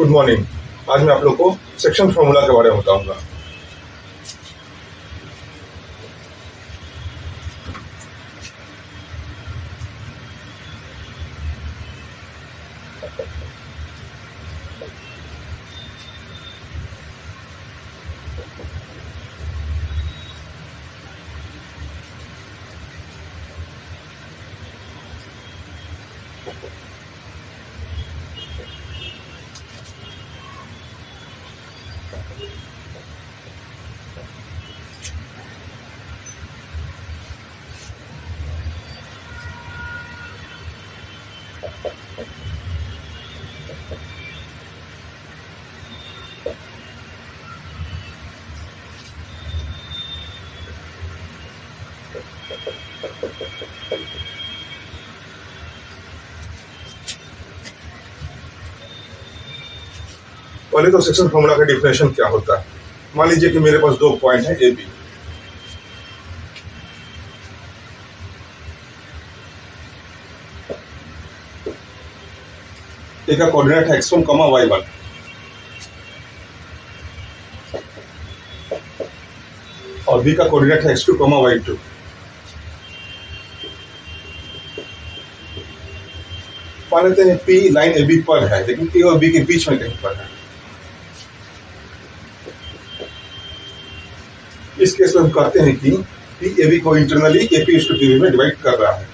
Good morning. आज मैं आप लोग को सेक्शन फॉर्मूला के बारे में बताऊंगा। पहले तो सेक्शन फॉर्मूला का डिफिनेशन क्या होता है। मान लीजिए कि मेरे पास दो पॉइंट है ए बी। ए का कोऑर्डिनेट है x1, y1 और बी का कोऑर्डिनेट है x2, y2। मान लेते हैं P लाइन ए बी पर है, लेकिन ए और बी के बीच में कहीं पर है। इस केस में हम कहते हैं कि P ए बी को internally A P to B में डिवाइड कर रहा है।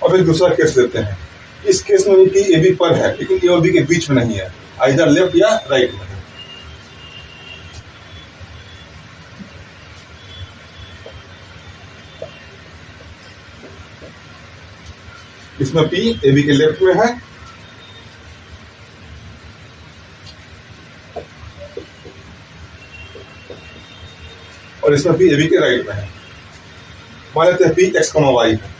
अब एक दूसरा केस लेते हैं। इस केस में भी P ए बी पर है, लेकिन ए और बी के बीच में नहीं है, आइदर लेफ्ट या राइट में है। इसमें P ए बी के लेफ्ट में है और इसमें P ए बी के राइट में है। मान लेते हैं P x, y है।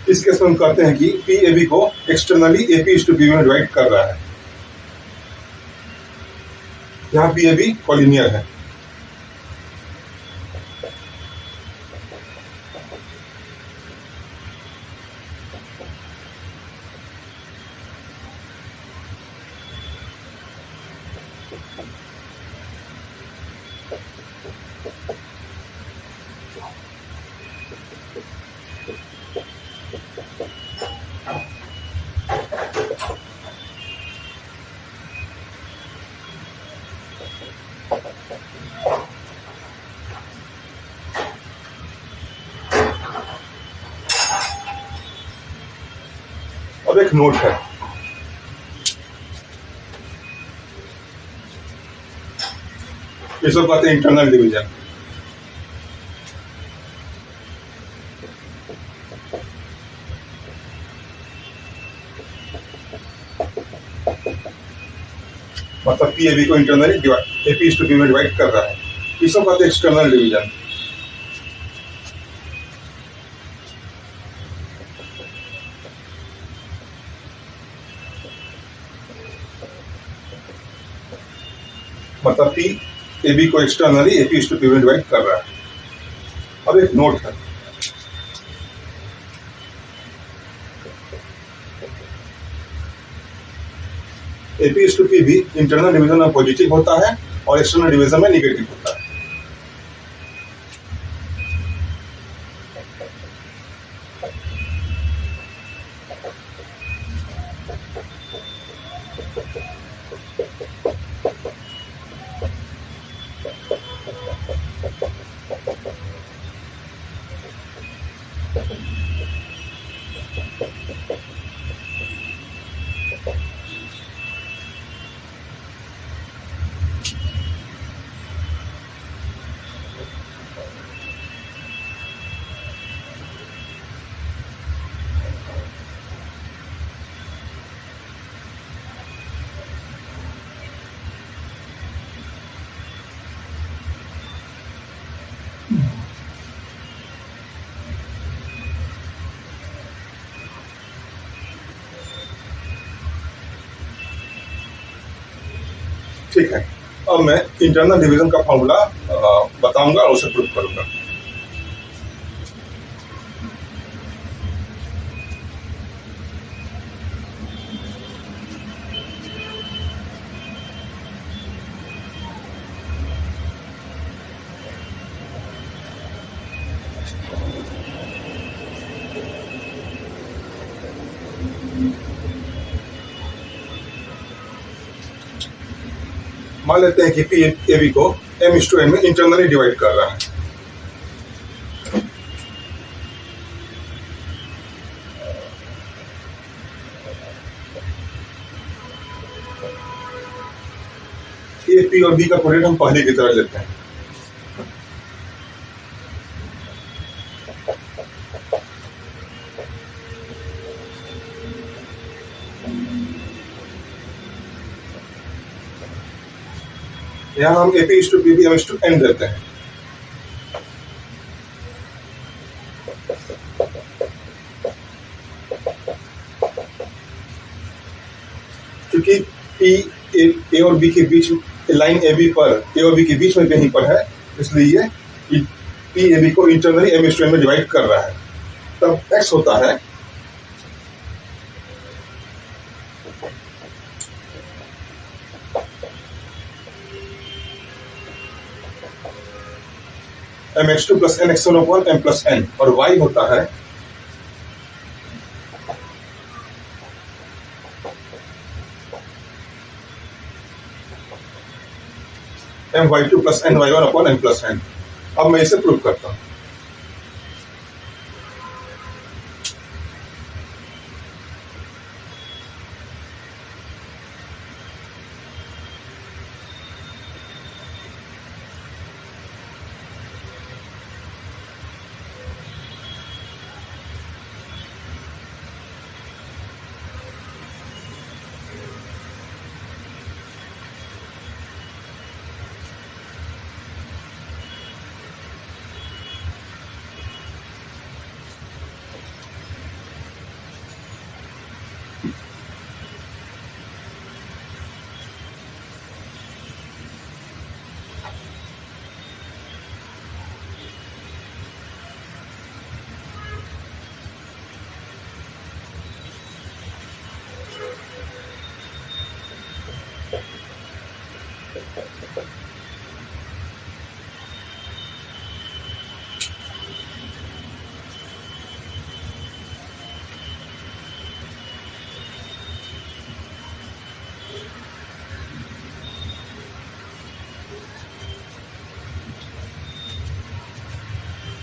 इस केस में हम कहते हैं कि P ए बी को externally A P to B में डिवाइड कर रहा है। यहाँ P ए बी कॉलिनियर है। अब एक नोट है, इसको कहते हैं इंटरनल डिवीजन। मतलब P ए बी को internally A P to B में डिवाइड कर रहा है, इसको कहते हैं एक्सटर्नल डिवीजन। मतलब P ए बी को externally A P to B में डिवाइड कर रहा है। अब एक नोट है, ए पी टू पी भी इंटरनल डिवीजन में पॉजिटिव होता है और एक्सटर्नल डिवीजन में निगेटिव होता है। ठीक है, अब मैं इंटरनल डिवीजन का फॉर्मूला बताऊंगा और उसे प्रूफ करूंगा। मान लेते हैं कि पी ए बी को m/n में इंटरनली डिवाइड कर रहा है। ए पी और बी का कोऑर्डिनेट हम पहले की तरह लेते हैं। यहाँ हम AP/PB m/n देते हैं। क्योंकि P A और B के बीच लाइन AB पर A और B के बीच में कहीं पर है, इसलिए P AB को इंटरनली m/n में डिवाइड कर रहा है। तब x होता है mx2 + nx1/m+n और y होता है my2 + ny1/m+n। अब मैं इसे प्रूव करता हूं।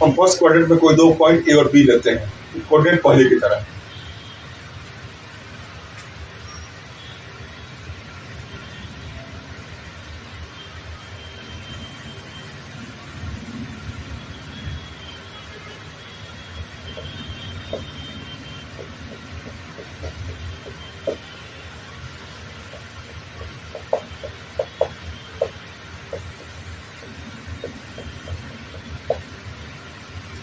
हम फर्स्ट क्वाड्रेंट में कोई दो पॉइंट ए और बी लेते हैं, कोऑर्डिनेट पहले की तरह।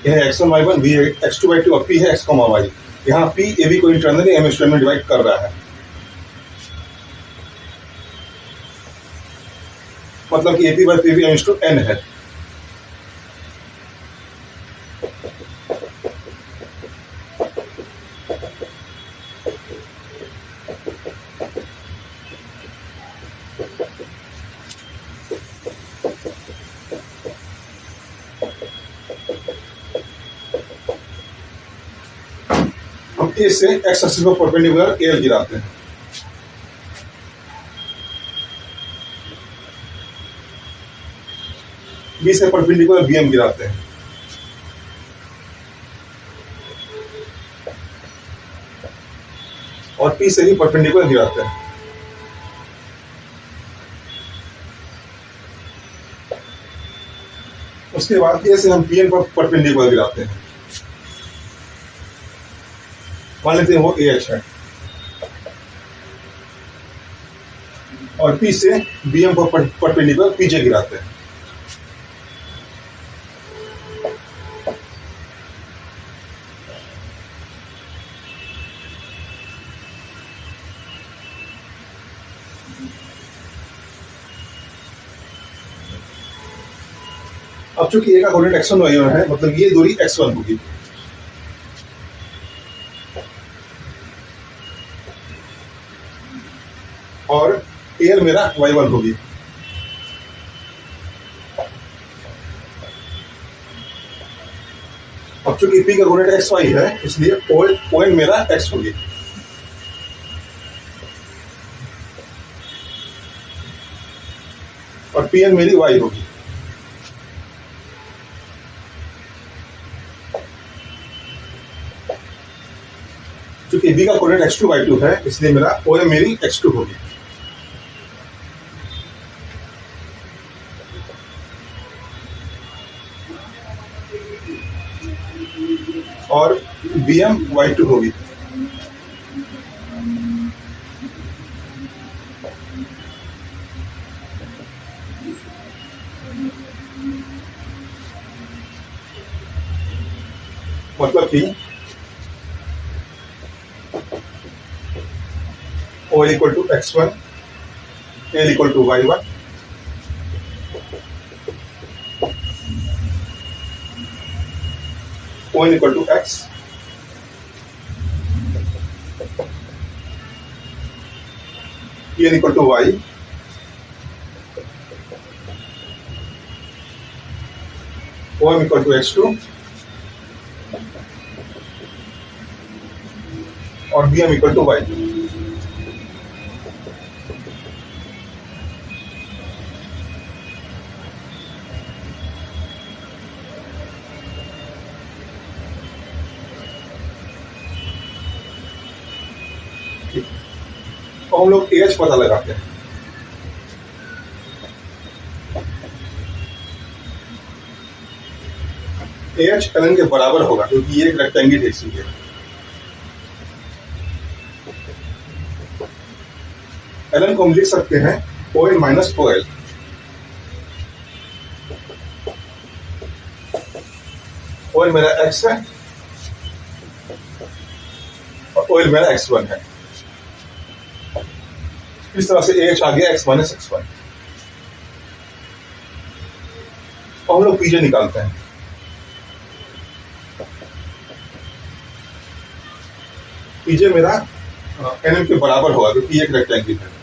यह x1 y1 b है, x2 y2 और p है x, y। यहाँ p a b को इंटरनली m/n में डिवाइड कर रहा है, मतलब कि AP/PB m/n है। हम A से x एक्सिस पर परपेंडिकुलर AL गिराते हैं। B से परपेंडिकुलर BM गिराते हैं। और P से ही परपेंडिकुलर गिराते हैं। उसके बाद A से हम PN पर परपेंडिकुलर गिराते हैं। मान लेते हैं वो AH है और P से BM पर परपेंडिकुलर PJ गिराते हैं। अब चूंकि ए का कोऑर्डिनेट x1 y1 है, मतलब ये दूरी x1 होगी, और एयर मेरा y1 होगी। अब चूंकि p का कोऑर्डिनेट xy है, इसलिए ON मेरा x होगी, और PN मेरी y होगी। चूंकि b का कोऑर्डिनेट x2 y2 है, इसलिए मेरा OM मेरी x2 होगी, और BM y2 होगी। मतलब कि O equal to x1, L equal to y1, ON equal to x, PN equal to y, OM equal to x2, और BM इक्वल टू y2। तो हम लोग AH पता लगाते हैं। AH LN के बराबर होगा, क्योंकि ये एक रेक्टेंगल है, इसलिए LN को हम लिख सकते हैं ON माइनस OL। ON मेरा x है और OL मेरा x1 है। इस तरह से AH आ गया x माइनस x1। और हम लोग PJ निकालते हैं। PJ मेरा NM के बराबर होगा, क्योंकि ये एक रेक्टेंगल है।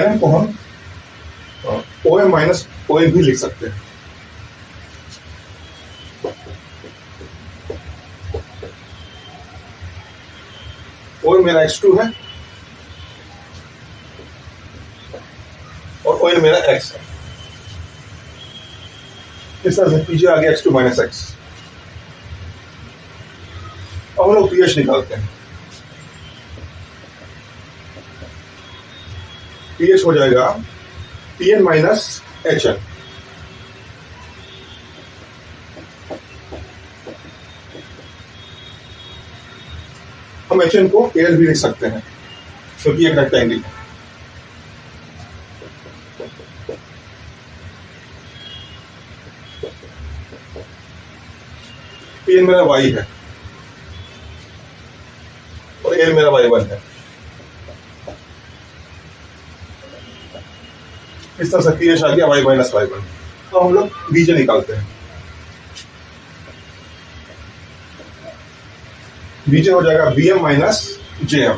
NM को हम OM माइनस OL भी लिख सकते हैं। OM मेरा x2 है और OL मेरा x है। इस तरह से PJ आ गया x2 माइनस x। अब हम लोग PH निकालते हैं। PH हो जाएगा PN माइनस HN। हम HN को AL भी लिख सकते हैं, क्योंकि एक रेक्टेंगल है। PN मेरा y है और AL मेरा y1 है। इस तरह से PH आ गया y माइनस y1। तो हम लोग BJ निकालते हैं। BJ हो जाएगा BM माइनस JM।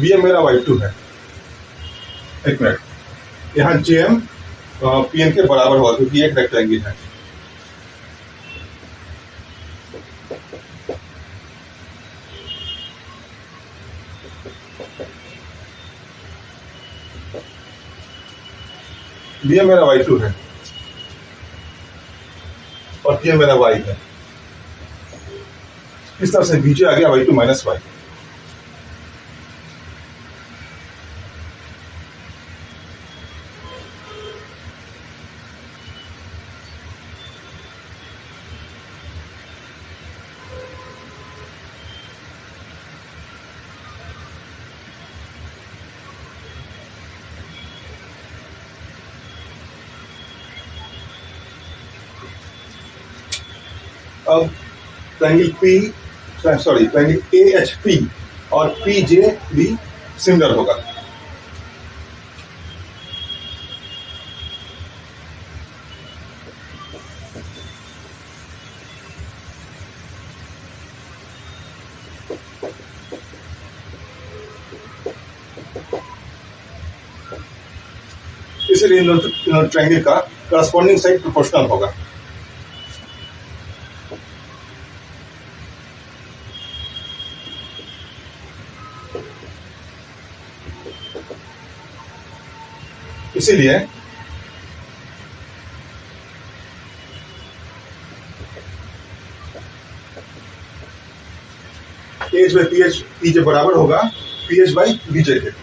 BM मेरा y2 है। एक मिनट, यहाँ JM PN के बराबर होगा, क्योंकि एक रेक्टेंगल है। BM मेरा y2 है और PN मेरा y है। इस तरह से BJ आ गया y2 माइनस y। अब ट्रायंगल P सॉरी कहेंगे AHP और PJ भी सिमिलर होगा। इसलिए इन दोनों ट्रायंगल का करस्पॉन्डिंग साइड प्रोपोर्शनल होगा। इसीलिए एच बाई पीजे बराबर होगा PH बाई BJ के।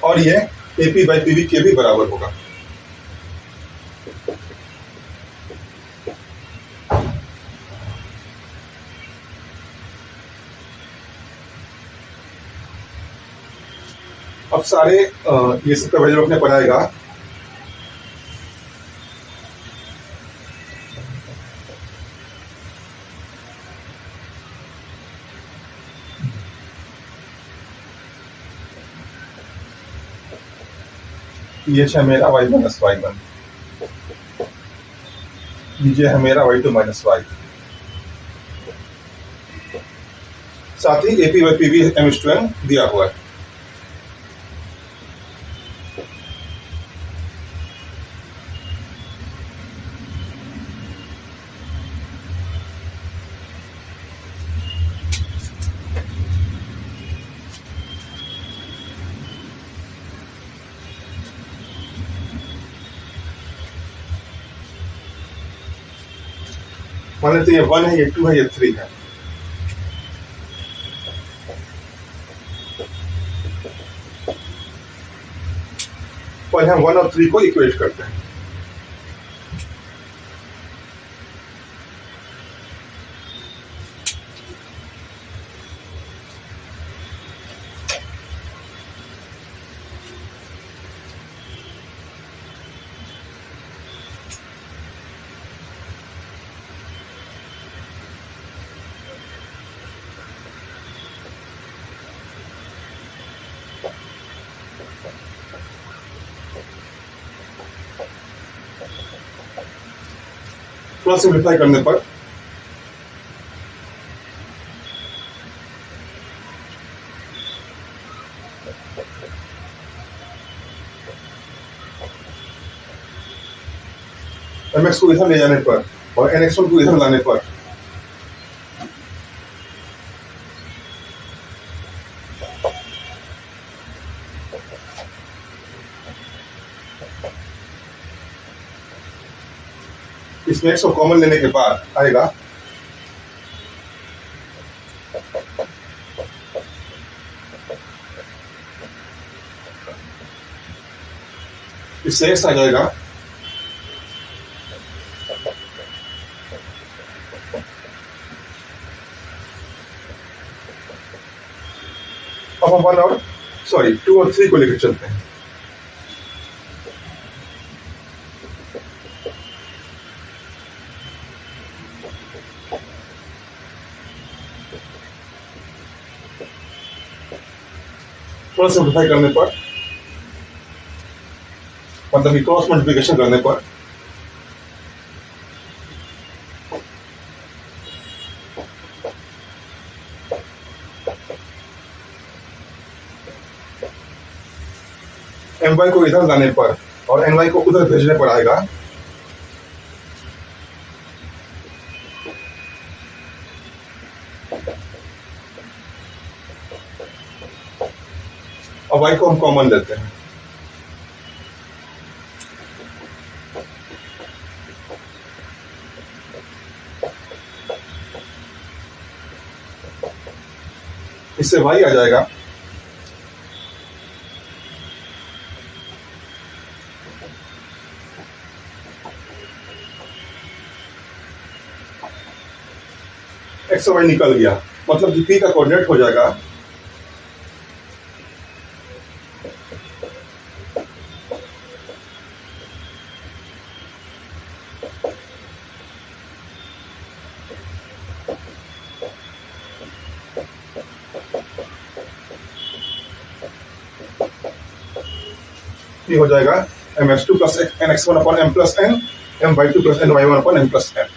और ये AP बाई PB के भी बराबर होगा। अब सारे ये सब का वैल्यू अपने पढ़ाएगा। ये है मेरा y माइनस y1, ये है मेरा y2 माइनस y। साथ ही AP बाई PB m/n दिया हुआ है। मान लेते हैं ये 1 है, ये 2 है, ये 3 है। पहले हम 1 और 3 को इक्वेट करते हैं। थोड़ा सिंप्लीफाई करने पर mx को इधर ले जाने पर और nx1 को इधर लाने पर इसमें x को कॉमन लेने के बाद आएगा इससे x आ जाएगा अब हम 1 और 2 और 3 को लेकर चलते हैं। थोड़ा सिंप्लीफाई करने पर मतलब कि क्रॉस मल्टीप्लिकेशन करने पर my को इधर लाने पर और ny को उधर भेजने पर आएगा और y को हम कॉमन लेते हैं। इससे y आ जाएगा x और y निकल गया, मतलब कि p का कोऑर्डिनेट हो जाएगा P हो जाएगा mx2 plus nx1 upon m plus n, my2 plus ny1 upon m plus n।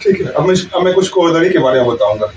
ठीक है, अब मैं कुछ कोरोलरी के बारे में बताऊंगा।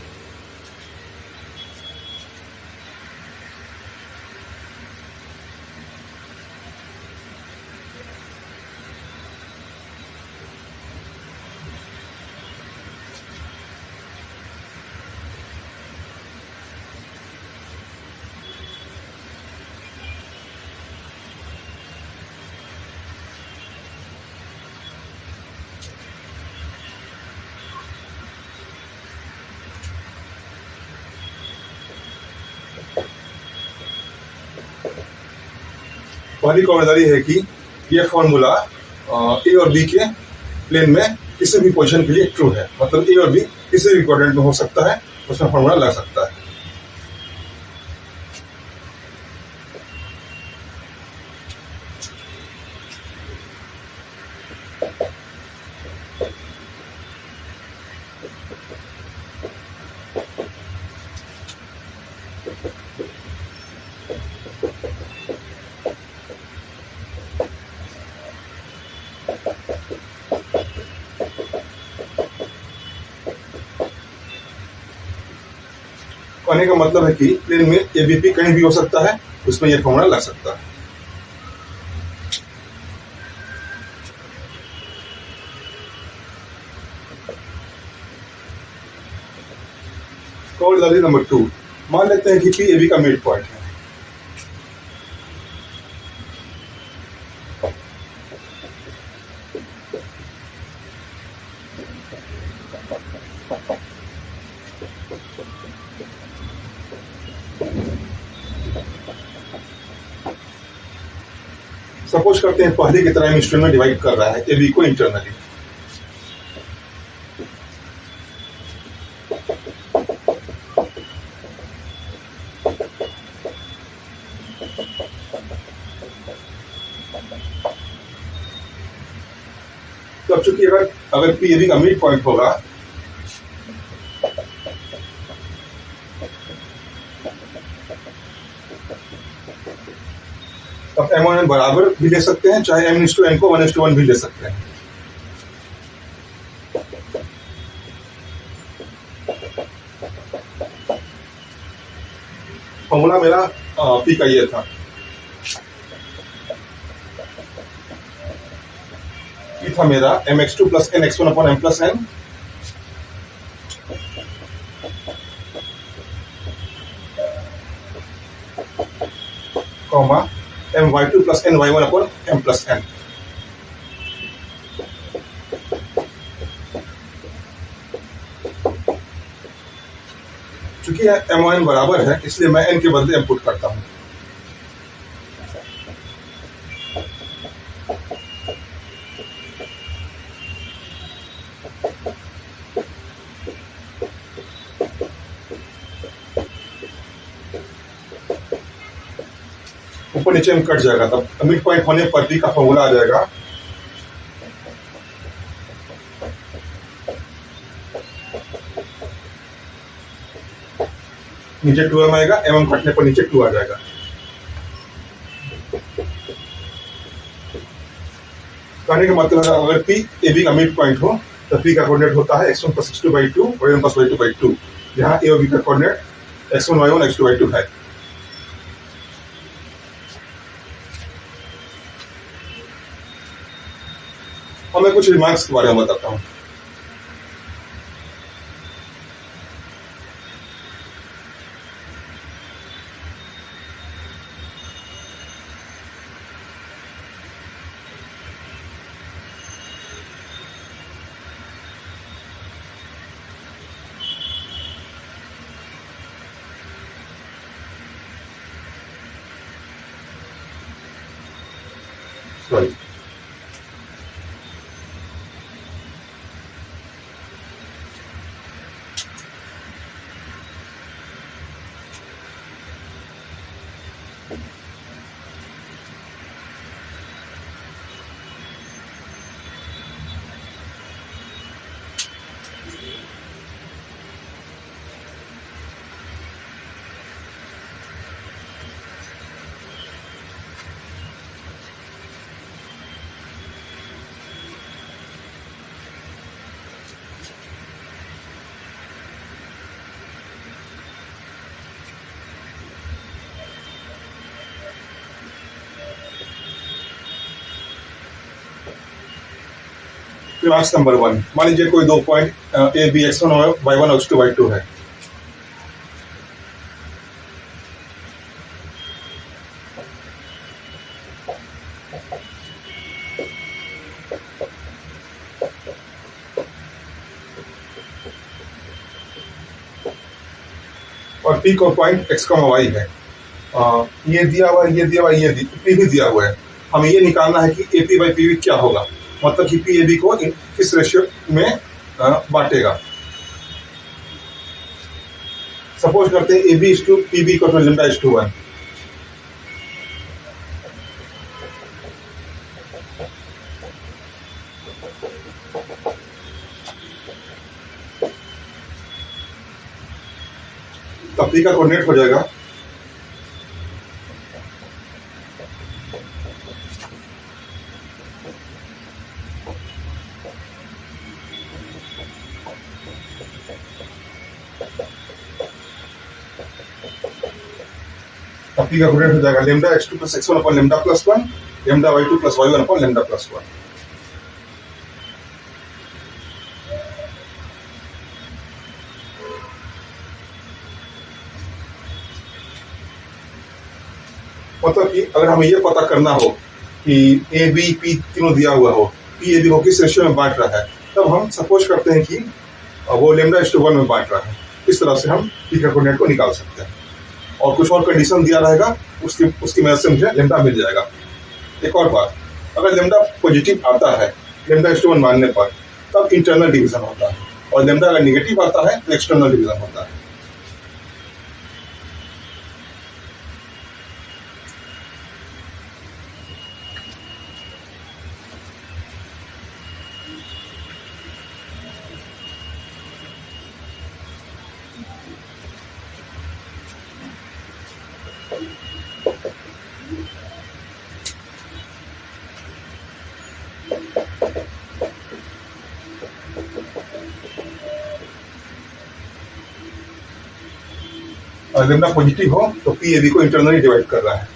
पहली खबरदारी है कि यह फॉर्मूला ए और बी के प्लेन में किसी भी पोजीशन के लिए ट्रू है, मतलब ए और बी किसी भी कोऑर्डिनेट में हो सकता है, उसमें फॉर्मूला लग सकता है। कहने का मतलब है कि प्लेन में एबीपी कहीं भी हो सकता है, उसमें यह फॉर्मूला लग सकता है। खबरदारी नंबर 2, मान लेते हैं कि पी एबी का मिड पॉइंट है। सपोज करते हैं पहले की तरह स्ट्रिंग में डिवाइड कर रहा है एबी को इंटरनली। तो अब चूंकि अगर पी एबी का मिड पॉइंट होगा तब एम वन बराबर भी ले सकते हैं, चाहे एम टू एन को 1:1 भी ले सकते हैं। फॉर्मूला मेरा पी का ये था, ये था मेरा mx2 plus n x1 upon m plus n comma my2 plus n y1 upon m plus n। चूंकि m1 बराबर है इसलिए मैं n के बदले m पुट करता हूं। ऊपर नीचे में कट जाएगा, तब मिड पॉइंट होने पर पी का फॉर्मूला आ जाएगा नीचे 2m आएगा, m कटने पर नीचे 2 आ जाएगा। कहने का मतलब है अगर पी ए बी का मिड पॉइंट हो तो पी का कोऑर्डिनेट होता है x1 plus x2/2 y1 plus y2/2, जहां ए और बी का कोऑर्डिनेट x1 y1 x2/2 है। और मैं कुछ रिमार्क्स के बारे में बताता हूँ। सॉरी, क्लास नंबर 1, मान लीजिए कोई दो पॉइंट ए बी x1 और y1 और x2 y2 है। और पी को पॉइंट x, y है ये दिया हुआ है, ये दिया हुआ है, पी भी दिया हुआ है। हमें ये निकालना है कि एपी बाई पीवी क्या होगा, मतलब कि पी ए बी को किस रेशियो में बांटेगा। सपोज करते हैं A B is to P B equal to lambda is to 1। तब पी का कोऑर्डिनेट हो जाएगा पी का कोऑर्डिनेट हो जाएगा lambda x2 plus x1 upon lambda plus 1, lambda y2 plus y1 upon lambda plus 1। मतलब कि अगर हमें ये पता करना हो कि ए बी पी तीनों दिया हुआ हो, पी ए बी को किस रेशियो में बांट रहा है, तब हम सपोज करते हैं कि वो लैम्डा इज टू 1 में बांट रहा है। इस तरह से हम पी का कोऑर्डिनेट को निकाल सकते हैं, और कुछ और कंडीशन दिया रहेगा, उसकी मदद से मुझे लैम्डा मिल जाएगा। एक और बात, अगर लैम्डा पॉजिटिव आता है लैम्डा इज टू 1 मानने पर, तब इंटरनल डिवीजन होता है, और लैम्डा अगर निगेटिव आता है तो एक्सटर्नल डिवीजन होता है। लैम्डा पॉजिटिव हो तो पी ए बी को इंटरनली डिवाइड कर रहा है।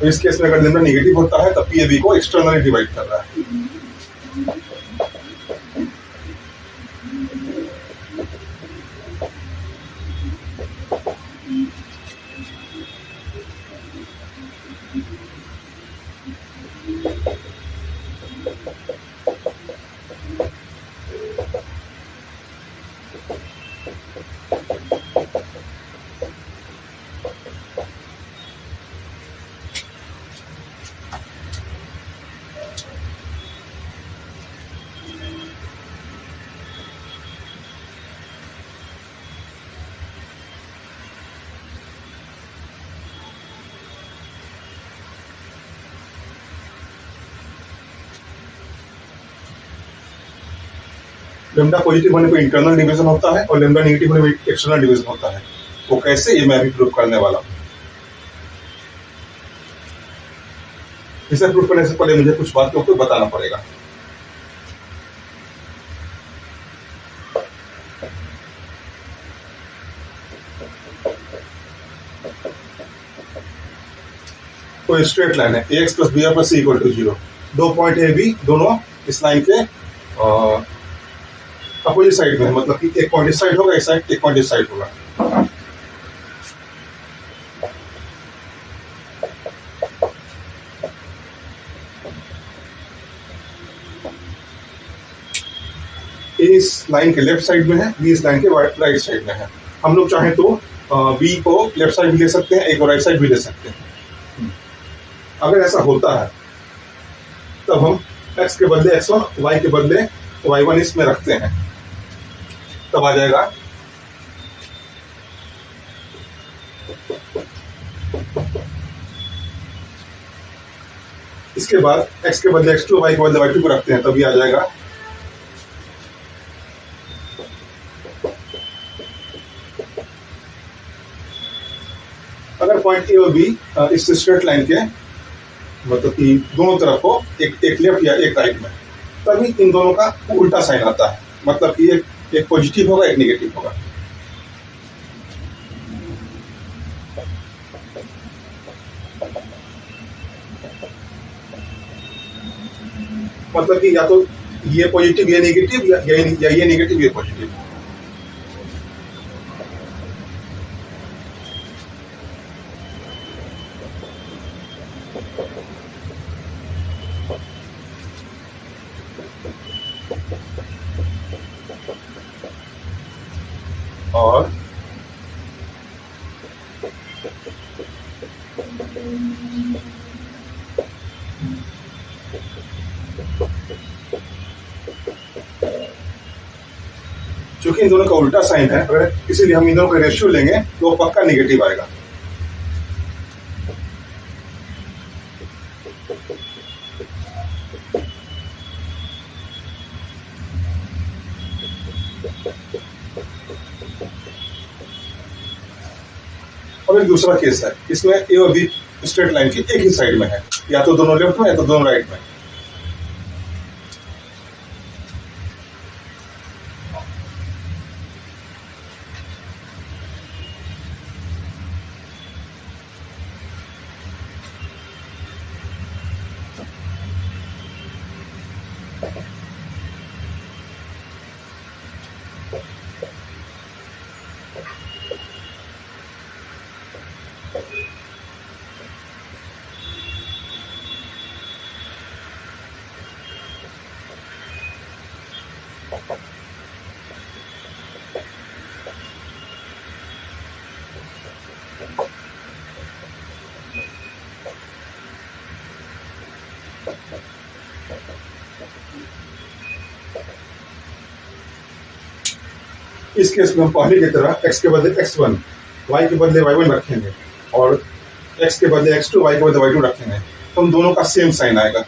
तो इस केस में अगर लैम्डा नेगेटिव होता है तब पी ए बी को एक्सटर्नली डिवाइड कर रहा है। लैम्डा पॉजिटिव होने पर इंटरनल डिवीजन होता है और लैम्डा नेगेटिव होने पर एक्सटर्नल डिवीजन होता है। वो कैसे, ये मैं अभी प्रूव करने वाला हूँ। इसे प्रूव करने से पहले मुझे कुछ बातों को बताना पड़ेगा। तो स्ट्रेट लाइन है ax plus B plus C equal to 0। 2 point A B दोनों इस लाइन के अपोजिट साइड में है, मतलब कि एक पॉइंट इस साइड होगा, एक पॉइंट इस साइड होगा। इस लाइन के लेफ्ट साइड में है, बी इस लाइन के राइट साइड में है। हम लोग चाहें तो बी को लेफ्ट साइड भी ले सकते हैं, एक और राइट साइड भी ले सकते हैं। अगर ऐसा होता है तब हम x के बदले x1, y के बदले y1 इसमें रखते हैं, तब आ जाएगा इसके बाद x के बदले x2, y के बदले y2 को रखते हैं, तब ये आ जाएगा अगर पॉइंट ए और बी इस स्ट्रेट लाइन के मतलब कि दोनों तरफ हो, एक लेफ्ट या एक राइट में, तभी इन दोनों का उल्टा साइन आता है, मतलब कि एक पॉजिटिव होगा, एक नेगेटिव होगा। मतलब कि या तो ये पॉजिटिव ये नेगेटिव, या ये नेगेटिव ये पॉजिटिव। और चूंकि इन दोनों का उल्टा साइन है, अगर इसीलिए हम इन दोनों का रेशियो लेंगे तो वो पक्का निगेटिव आएगा। अब एक दूसरा केस है, इसमें ए और बी स्ट्रेट लाइन की एक ही साइड में है, या तो दोनों लेफ्ट में या तो दोनों राइट में। इस केस में हम पहले की तरह x के बदले x1, y के बदले y1 रखेंगे और x के बदले x2, y के बदले y2 रखेंगे, तो उन दोनों का सेम साइन आएगा।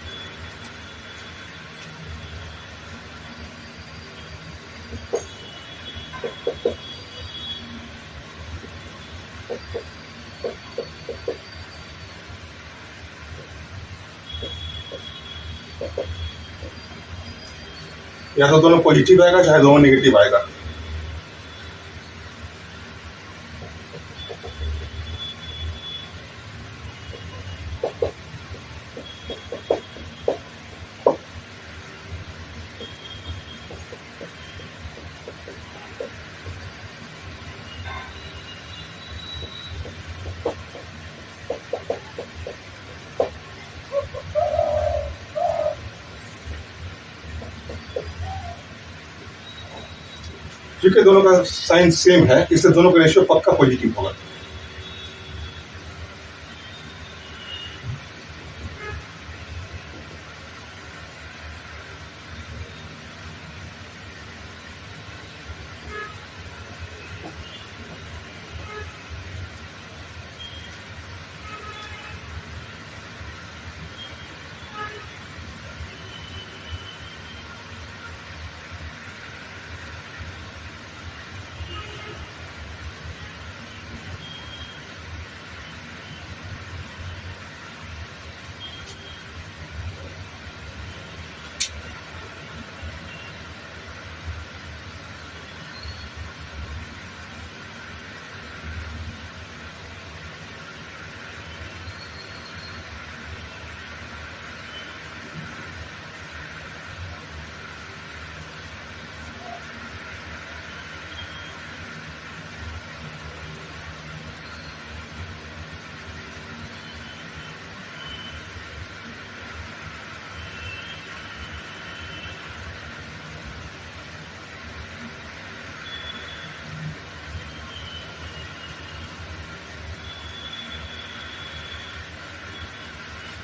या तो दोनों पॉजिटिव आएगा चाहे दोनों नेगेटिव आएगा। क्योंकि दोनों का साइन सेम है, इससे दोनों का रेशियो पक्का पॉजिटिव होगा।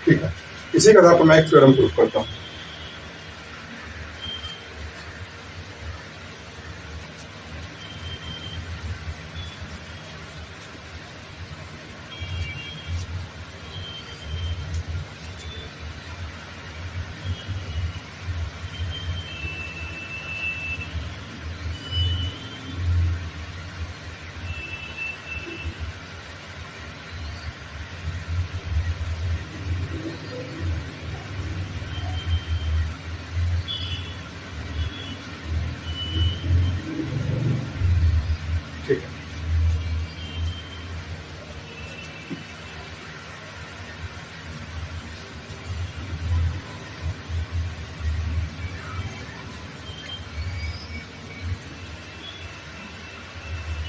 ठीक है, इसी के आधार पर मैं एक थ्योरम प्रूफ करता हूँ। ठीक है,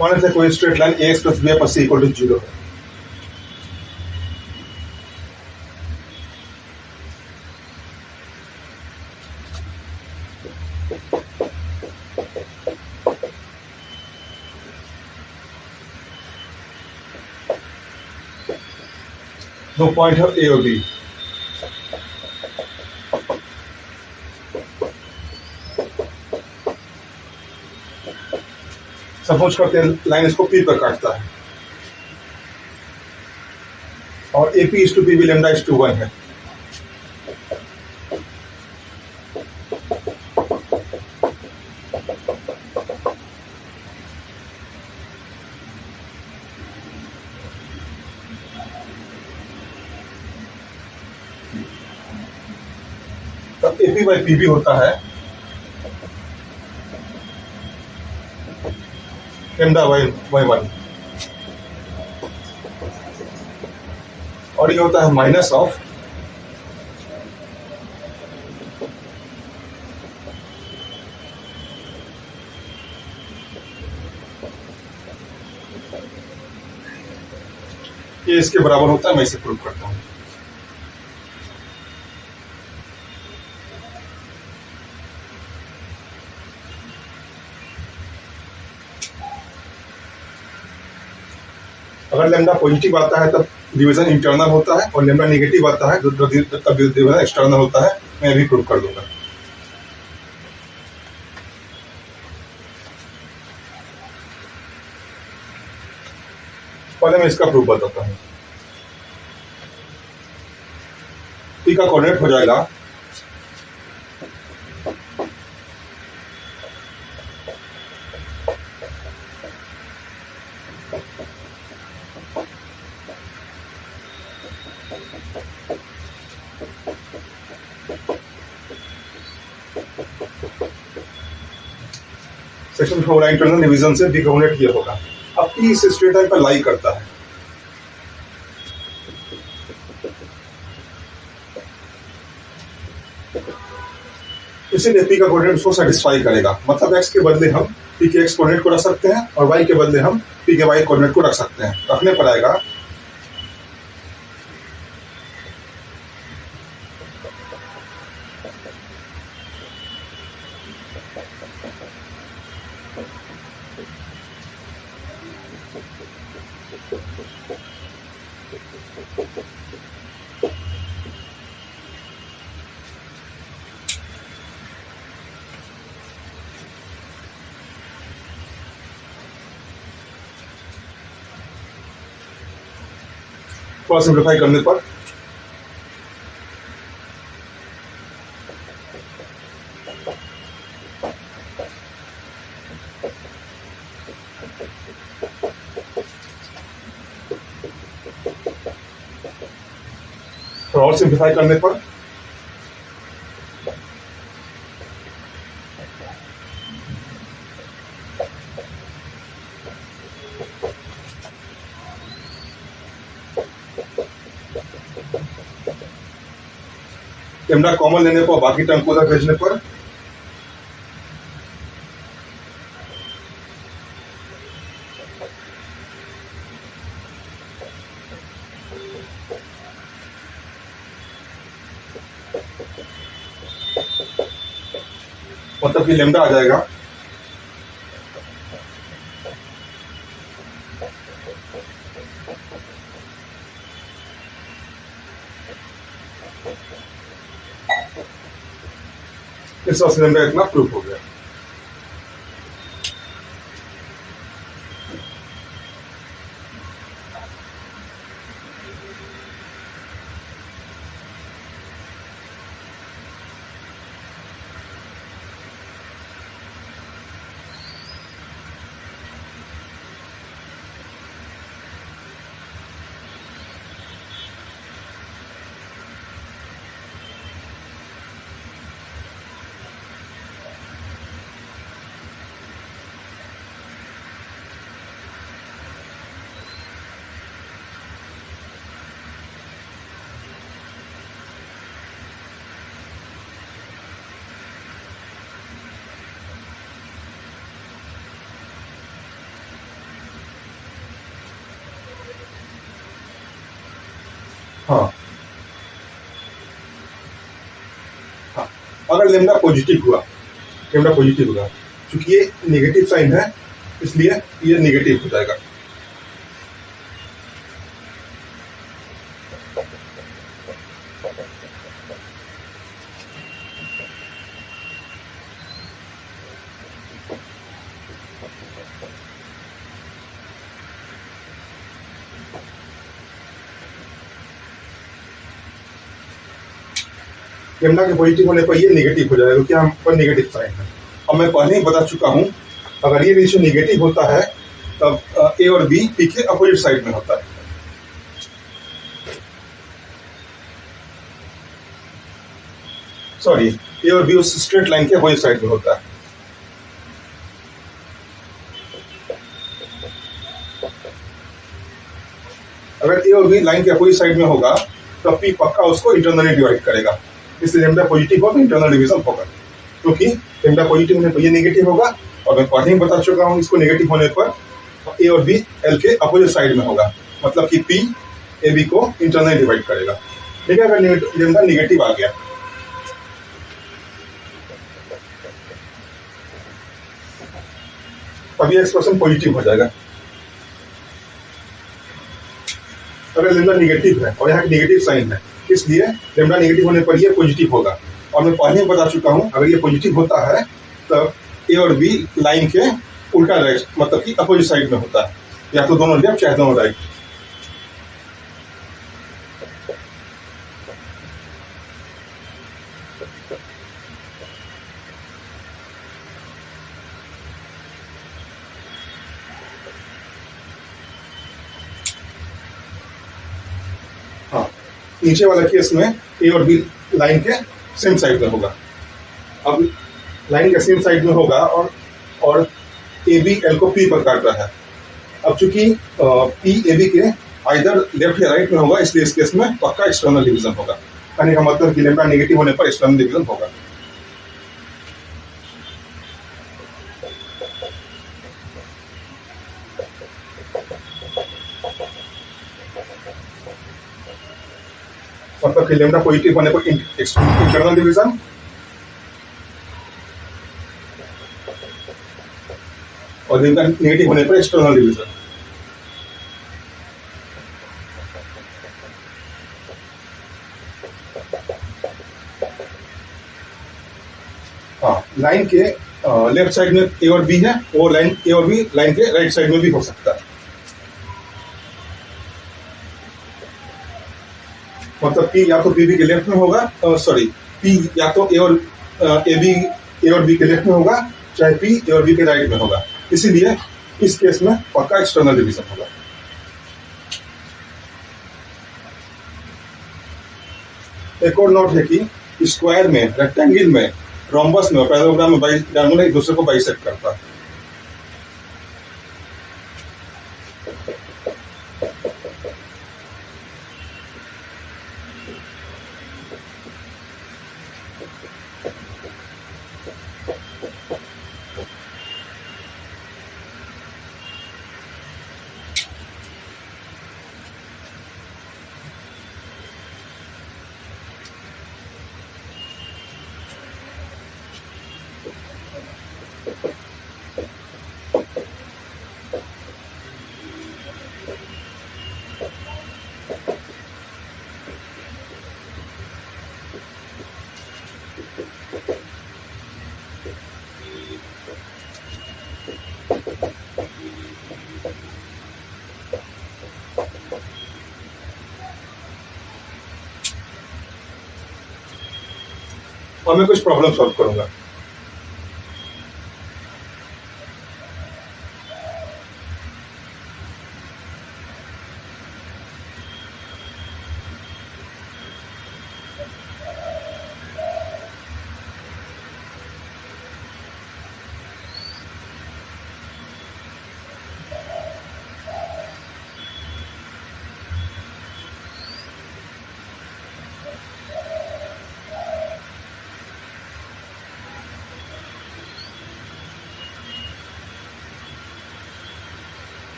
मान लेते हैं कोई straight line A X plus B plus C equal to 0 है। दो पॉइंट है ए और बी। सपोज करते हैं लाइन इसको पी पर काटता है और A P is to P B lambda is to 1 है। तब A P by P B होता है लेमडा बाई 1 और ये होता है माइनस ऑफ ये इसके बराबर होता है। मैं इसे प्रूव करता हूं। अगर लेमडा पॉजिटिव आता है तब डिवीजन इंटरनल होता है और लेमडा नेगेटिव आता है तब डिवीजन एक्सटर्नल होता है। मैं भी प्रूव कर दूंगा। पहले मैं इसका प्रूफ बताता हूं। पी का कोऑर्डिनेट हो जाएगा सेक्शन 4 इंटरनल डिवीजन से बी कोऑर्डिनेट ये होगा। अब पी इस स्ट्रेट लाइन पर लाई करता है। इसीलिए पी का कोऑर्डिनेट उसको सेटिस्फाई करेगा। मतलब एक्स के बदले हम पी के एक्स कोऑर्डिनेट को रख सकते हैं और वाई के बदले हम पी के वाई कोऑर्डिनेट को रख सकते हैं। रखने पर आएगा थोड़ा सिंप्लीफाई करने पर और सिंप्लीफाई करने पर लेमडा कॉमन लेने पर बाकी टर्म को उधर भेजने पर मतलब कि लेमडा आ जाएगा इस वजह से लेमडा इतना प्रूफ हो गया। हाँ हाँ, अगर लेमडा पॉजिटिव हुआ क्योंकि ये नेगेटिव साइन है इसलिए ये नेगेटिव हो जाएगा। लेमडा के पॉजिटिव होने पर ये नेगेटिव हो जाएगा क्योंकि यहाँ पर नेगेटिव साइन है। अब मैं पहले ही बता चुका हूँ, अगर ये रेशियो नेगेटिव होता है तब ए और बी पी के अपोजिट साइड में होता है। सॉरी, ए और बी उस स्ट्रेट लाइन के अपोजिट साइड में होता है। अगर ए और बी लाइन के अपोजिट साइड में होगा तो पी पक्का उसको इंटरनली डिवाइड करेगा, इसलिए लेमडा पॉजिटिव हो तो इंटरनल डिवीजन होगा, क्योंकि लेमडा पॉजिटिव होने पर ये नेगेटिव होगा और मैं पहले ही बता चुका हूँ इसको नेगेटिव होने पर ए और बी एल के अपोजिट साइड में होगा, मतलब कि पी ए बी को इंटरनली डिवाइड करेगा। ठीक है, अगर लेमडा नेगेटिव आ गया, तब ये एक्सप्रेशन पॉजिटिव हो जाएगा। अगर लेमडा नेगेटिव है और यहाँ नेगेटिव साइन है, इसलिए लेमडा नेगेटिव होने पर ये पॉजिटिव होगा, और मैं पहले ही बता चुका हूँ अगर ये पॉजिटिव होता है तब ए और बी लाइन के उल्टा डायरेक्शन, मतलब कि अपोजिट साइड में होता है, या तो दोनों लेफ्ट चाहे दोनों राइट। हाँ, नीचे वाला केस में ए और बी लाइन के सेम साइड में होगा। अब लाइन के सेम साइड में होगा और ए बी एल को पी पर काट रहा है। अब चूंकि पी ए बी के आइदर लेफ्ट या राइट में होगा, इसलिए इस केस में पक्का एक्सटर्नल डिवीजन होगा। कहने का मतलब कि लेमडा नेगेटिव होने पर एक्सटर्नल डिवीजन होगा। मतलब कि लेमडा पॉजिटिव होने पर इंटरनल डिवीजन और लेमडा नेगेटिव होने पर एक्सटर्नल डिवीजन। हाँ, लाइन के लेफ्ट साइड में ए और बी है, और लाइन ए और बी लाइन के राइट साइड में भी हो सकता है। मतलब पी या तो बी के लेफ्ट में होगा, सॉरी, पी या तो ए और बी के लेफ्ट में होगा, चाहे पी ए और बी के राइट में होगा, इसीलिए इस केस में पक्का एक्सटर्नल डिवीजन होगा। एक और नोट है कि स्क्वायर में, रेक्टेंगल में, रोम्बस में और पैराग्राम में डायगोनल एक दूसरे को बाइसेक्ट करता है। और मैं कुछ प्रॉब्लम सॉल्व करूंगा।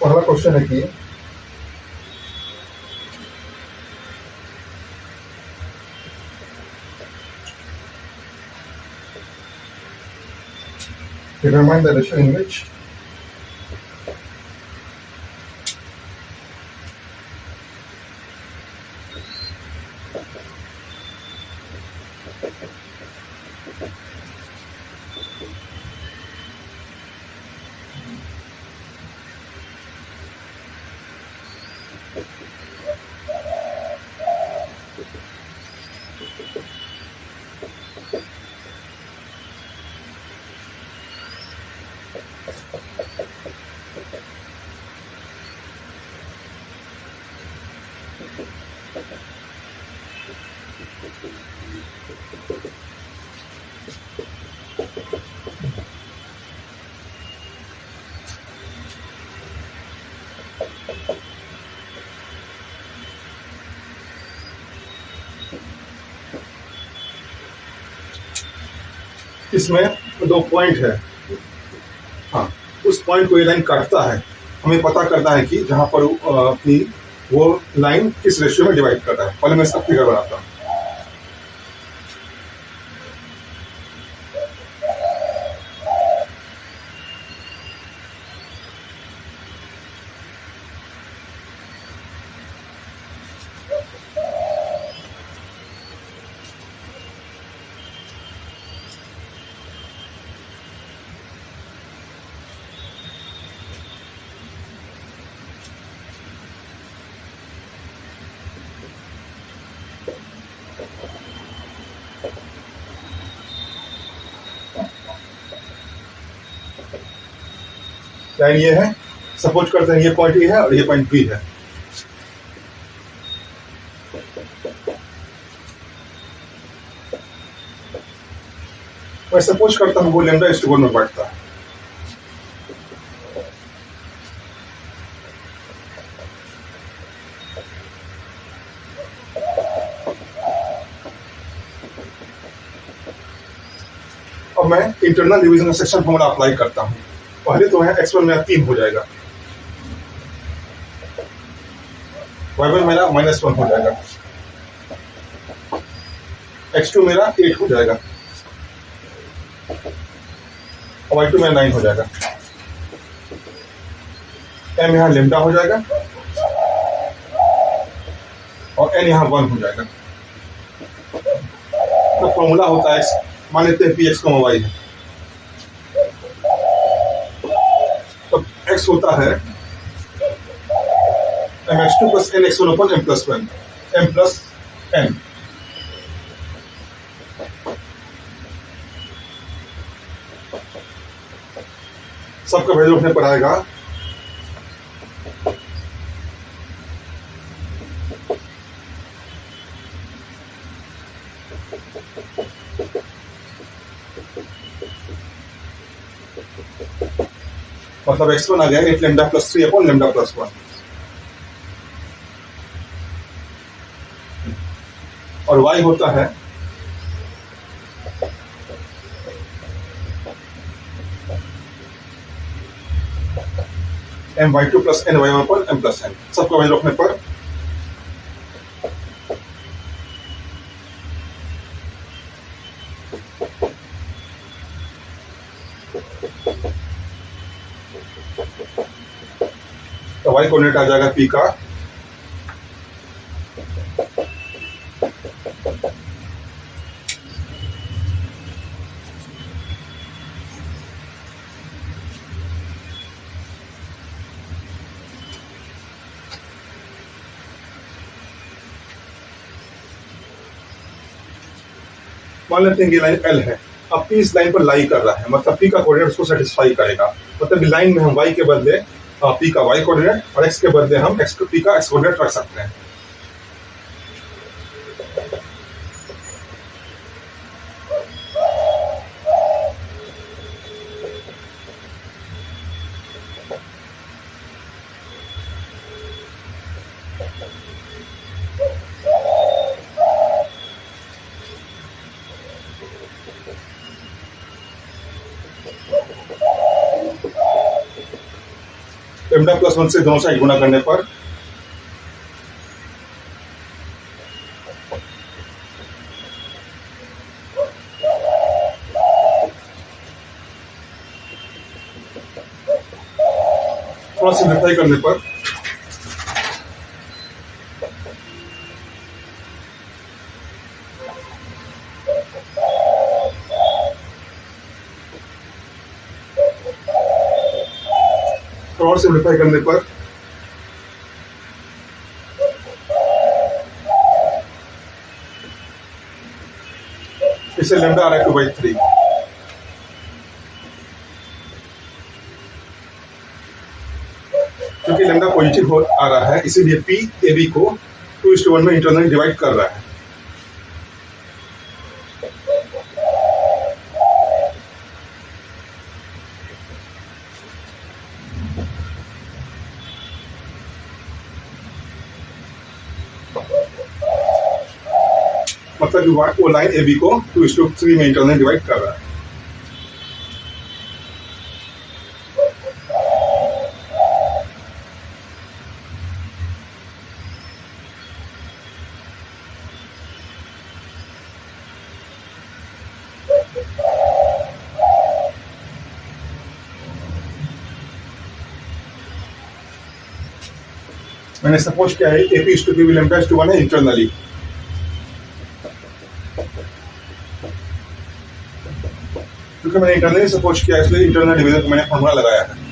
पहला क्वेश्चन है कि determine the ratio in which इसमें दो पॉइंट है। हाँ, उस पॉइंट को ये लाइन काटता है। हमें पता करना है कि जहां पर कि वो लाइन किस रेशियो में डिवाइड कर रहा है। पहले मैं इसका फिगर बनाता हूँ। लाइन ये है, सपोज करते हैं ये पॉइंट ए है और ये पॉइंट बी है। मैं सपोज करता हूं वो लैम्डा इस टू 1 में बढ़ता है। अब मैं internal division section formula apply करता हूं। पहले तो है x1 मेरा 3 हो जाएगा, y1 मेरा -1 हो जाएगा, x2 मेरा 8 हो जाएगा और y2 मेरा 9 हो जाएगा। m यहाँ लेमडा हो जाएगा और n यहाँ 1 हो जाएगा। तो फॉर्मूला होता है x, मान लेते हैं पी एक्स y है। तो x होता है mx2 प्लस nx1 अपन m plus 1, m plus n। सबका वैल्यू रखने पड़ेगा। मतलब x1 आ गया 8 lambda plus 3 upon lambda plus 1 और y होता है my2 plus ny1 upon m plus n। सबको वैल्यू रखने पर तो y कोऑर्डिनेट आ जाएगा p का मान लेते हैं कि लाइन L है। अब P इस लाइन पर लाई कर रहा है, मतलब P का कोऑर्डिनेट उसको सेटिस्फाई करेगा। मतलब लाइन में हम y के बदले P का y कोऑर्डिनेट और x के बदले हम P का x कोऑर्डिनेट रख सकते हैं। लैम्डा प्लस 1 से दोनों साइड गुणा करने पर थोड़ा सिंप्लीफाई करने पर और सिंप्लीफाई करने पर इससे लैम्डा आ रहा है 2/3। क्योंकि लैम्डा पॉजिटिव हो आ रहा है इसीलिए पी ए बी को 2:1 में इंटरनली डिवाइड कर रहा है। मतलब कि वो लाइन ए बी को 2:3 में इंटरनली डिवाइड कर रहा है। मैंने सपोज किया है A P is to B lambda is to 1 है इंटरनली। क्योंकि मैंने इंटरनली सपोज किया इसलिए इंटरनल डिवीजन को मैंने फॉर्मूला लगाया है।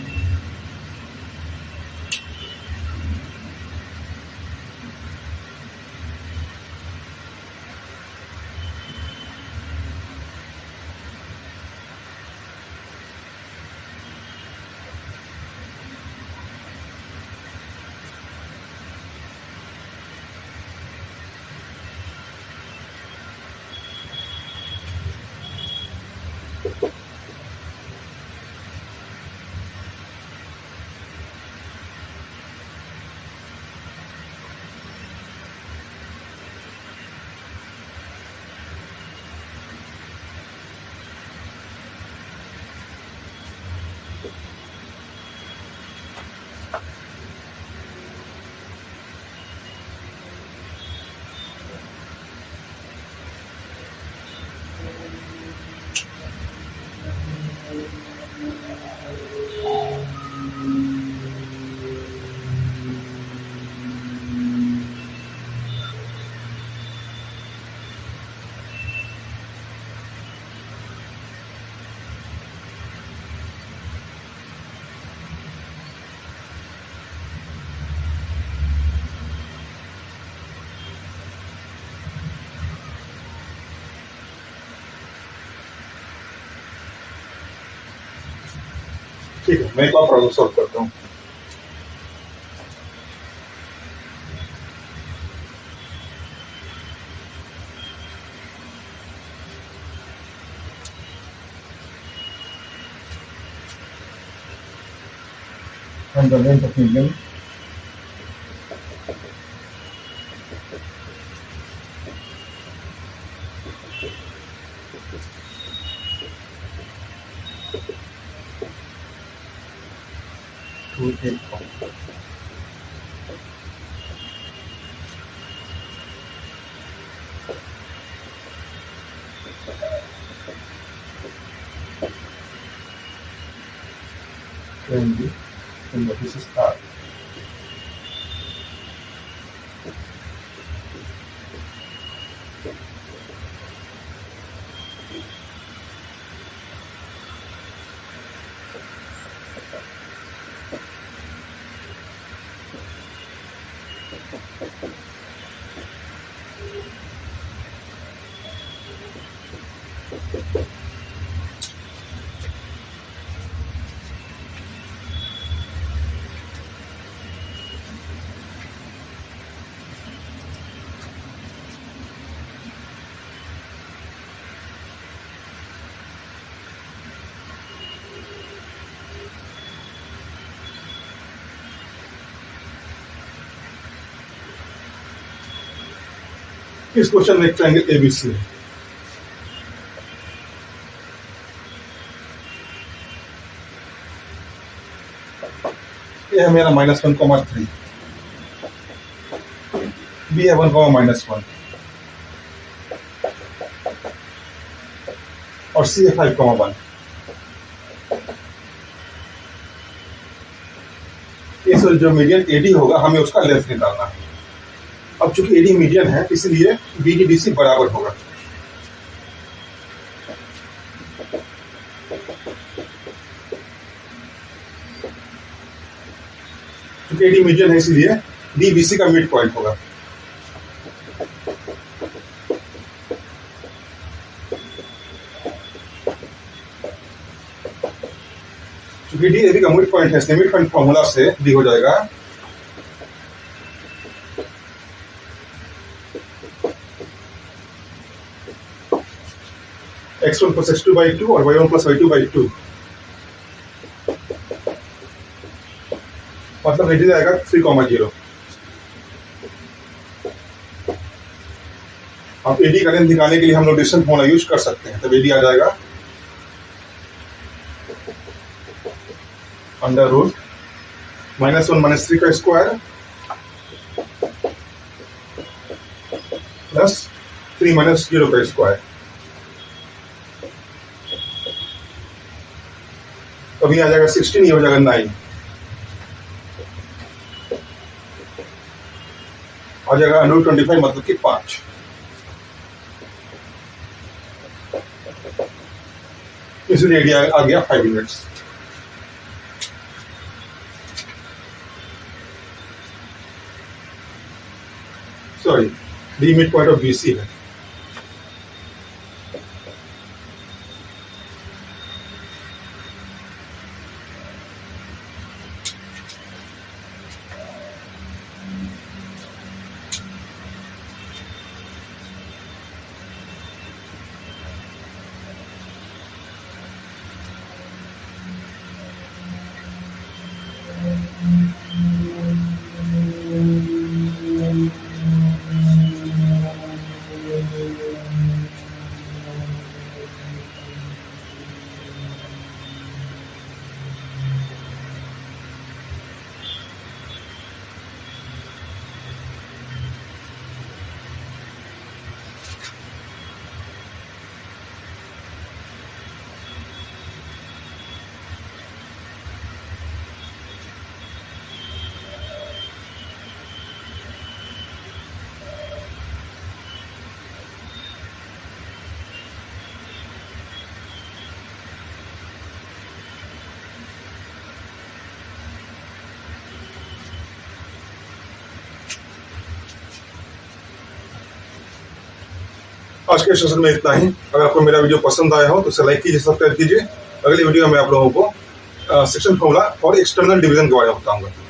ठीक है, मैं एक और प्रॉब्लम सॉल्व करता हूँ। And the length of median to take from. And this is R. इस क्वेश्चन में एक ट्रायंगल एबीसी है। ये है मेरा -1,3, बी है 1,-1 और सी है 5,1। ये जो मीडियन एडी होगा हमें उसका लेंथ निकालना है। अब चूंकि एडी मीडियन है इसलिए बीडीडीसी बराबर होगा। चूंकि एडी मीडियन है इसलिए डीबीसी का मिड पॉइंट होगा। क्योंकि डी ए बी का मिड पॉइंट है, इसलिए मिड पॉइंट फॉर्मूला से डी हो जाएगा x1 प्लस x2 बाई 2 और y1 प्लस y2 बाई 2, मतलब एडी आएगा 3,0। अब एडी का लेंथ निकालने के लिए हम लोग डिस्टेंस फॉर्मूला यूज कर सकते हैं। तब एडी आ जाएगा अंडर रूट -1 -3 का स्क्वायर प्लस 3 - 0 का स्क्वायर। तो अभी आ जाएगा 16, ये हो जाएगा 9, आ जाएगा √25 मतलब कि 5। इसलिए एरिया आ गया 5 units. Sorry, D mid point of BC है। आज के सेशन में इतना ही। अगर आपको मेरा वीडियो पसंद आया हो तो इसे लाइक कीजिए, सब्सक्राइब कीजिए। अगली वीडियो में आप लोगों को सेक्शन फॉर्मूला और एक्सटर्नल डिवीजन के बारे में बताऊंगा।